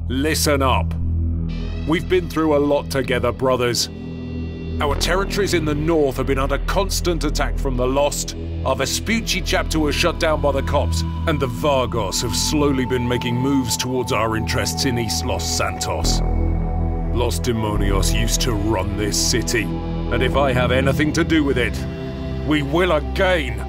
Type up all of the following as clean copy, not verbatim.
Listen up. We've been through a lot together, brothers. Our territories in the north have been under constant attack from the Lost, our Vespucci chapter was shut down by the cops, and the Vagos have slowly been making moves towards our interests in East Los Santos. Los Demonios used to run this city, and if I have anything to do with it, we will again.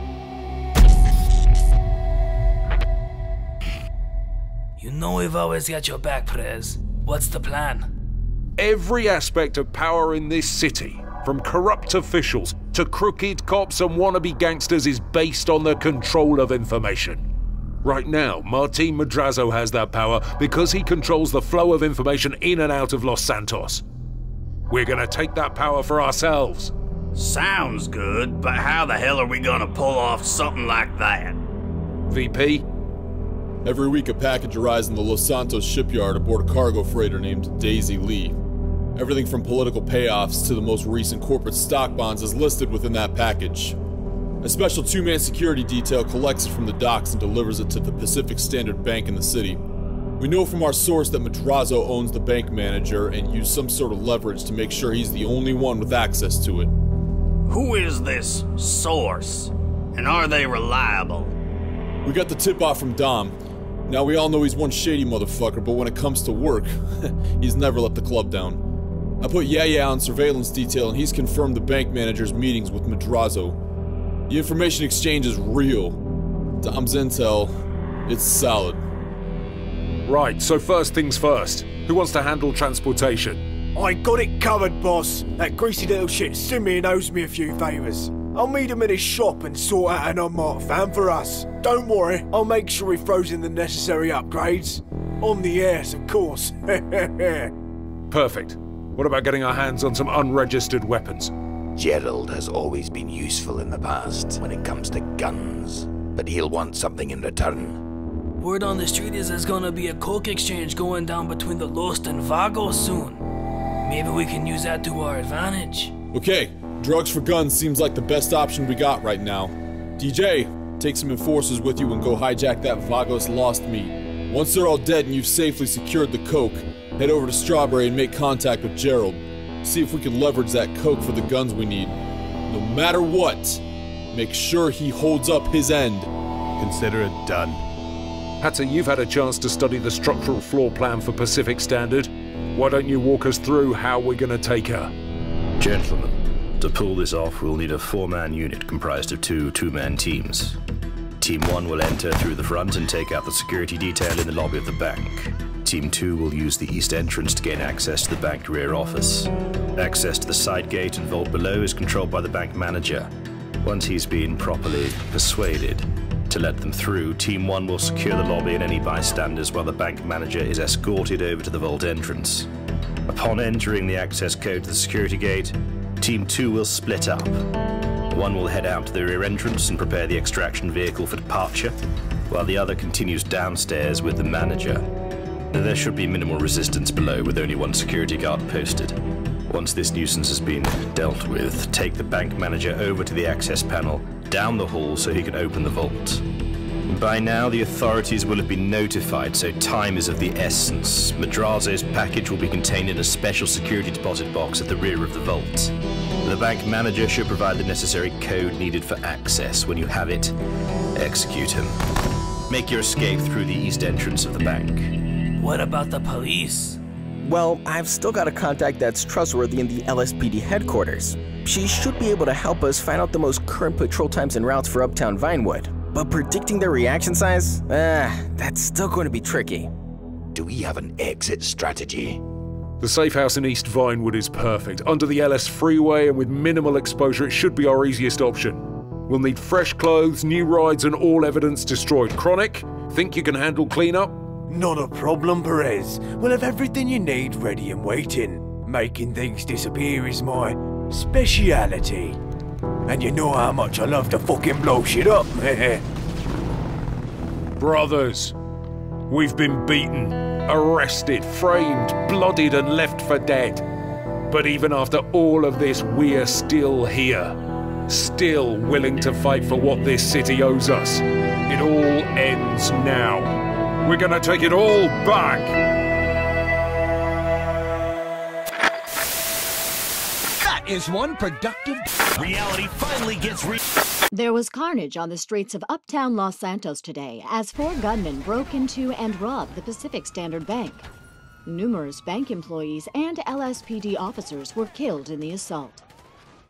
You know we've always got your back, Prez. What's the plan? Every aspect of power in this city, from corrupt officials to crooked cops and wannabe gangsters, is based on the control of information. Right now, Martin Madrazo has that power because he controls the flow of information in and out of Los Santos. We're gonna take that power for ourselves. Sounds good, but how the hell are we gonna pull off something like that? VP? Every week a package arrives in the Los Santos shipyard aboard a cargo freighter named Daisy Lee. Everything from political payoffs to the most recent corporate stock bonds is listed within that package. A special two-man security detail collects it from the docks and delivers it to the Pacific Standard Bank in the city. We know from our source that Madrazo owns the bank manager and used some sort of leverage to make sure he's the only one with access to it. Who is this source? And are they reliable? We got the tip-off from Dom. Now we all know he's one shady motherfucker, but when it comes to work, he's never let the club down. I put Yaya on surveillance detail and he's confirmed the bank manager's meetings with Madrazo. The information exchange is real. Dom's intel, it's solid. Right, so first things first. Who wants to handle transportation? I got it covered, boss. That greasy little shit Simeon owes me a few favours. I'll meet him at his shop and sort out an unmarked van for us. Don't worry, I'll make sure he throws in the necessary upgrades. On the airs, of course. Perfect. What about getting our hands on some unregistered weapons? Gerald has always been useful in the past when it comes to guns, but he'll want something in return. Word on the street is there's gonna be a coke exchange going down between the Lost and Vagos soon. Maybe we can use that to our advantage. Okay, drugs for guns seems like the best option we got right now. DJ, take some enforcers with you and go hijack that Vagos Lost meat. Once they're all dead and you've safely secured the coke, head over to Strawberry and make contact with Gerald. See if we can leverage that coke for the guns we need. No matter what, make sure he holds up his end. Consider it done. Hatter, you've had a chance to study the structural floor plan for Pacific Standard. Why don't you walk us through how we're gonna take her? Gentlemen, to pull this off, we'll need a 4-man unit comprised of two 2-man teams. Team 1 will enter through the front and take out the security detail in the lobby of the bank. Team 2 will use the east entrance to gain access to the bank rear office. Access to the side gate and vault below is controlled by the bank manager. Once he's been properly persuaded to let them through, Team 1 will secure the lobby and any bystanders while the bank manager is escorted over to the vault entrance. Upon entering the access code to the security gate, Team 2 will split up. One will head out to the rear entrance and prepare the extraction vehicle for departure, while the other continues downstairs with the manager. There should be minimal resistance below, with only one security guard posted. Once this nuisance has been dealt with, take the bank manager over to the access panel, down the hall so he can open the vault. By now, the authorities will have been notified, so time is of the essence. Madrazo's package will be contained in a special security deposit box at the rear of the vault. The bank manager should provide the necessary code needed for access. When you have it, execute him. Make your escape through the east entrance of the bank. What about the police? Well, I've still got a contact that's trustworthy in the LSPD headquarters. She should be able to help us find out the most current patrol times and routes for Uptown Vinewood. But predicting their reaction size? That's still going to be tricky. Do we have an exit strategy? The safe house in East Vinewood is perfect. Under the LS freeway and with minimal exposure, it should be our easiest option. We'll need fresh clothes, new rides, and all evidence destroyed. Chronic, think you can handle cleanup? Not a problem, Perez. We'll have everything you need ready and waiting. Making things disappear is my speciality. And you know how much I love to fucking blow shit up. Brothers, we've been beaten, arrested, framed, bloodied, and left for dead. But even after all of this, we're still here. Still willing to fight for what this city owes us. It all ends now. We're gonna take it all back! is one productive... Reality finally gets There was carnage on the streets of uptown Los Santos today as 4 gunmen broke into and robbed the Pacific Standard Bank. Numerous bank employees and LSPD officers were killed in the assault.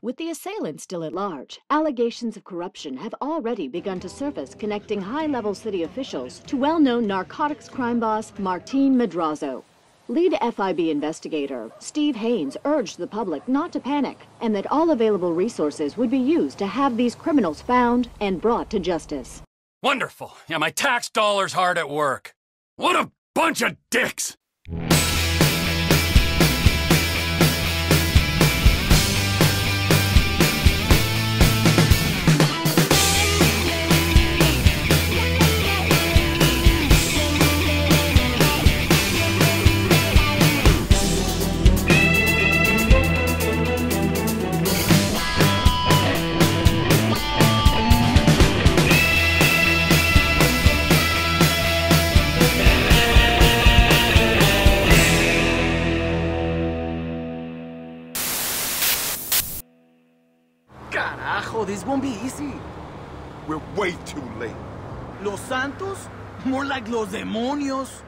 With the assailants still at large, allegations of corruption have already begun to surface connecting high-level city officials to well-known narcotics crime boss Martin Madrazo. Lead FIB investigator Steve Haynes urged the public not to panic and that all available resources would be used to have these criminals found and brought to justice. Wonderful. Yeah, my tax dollars hard at work. What a bunch of dicks! Carajo, this won't be easy. We're way too late. Los Santos? More like Los Demonios.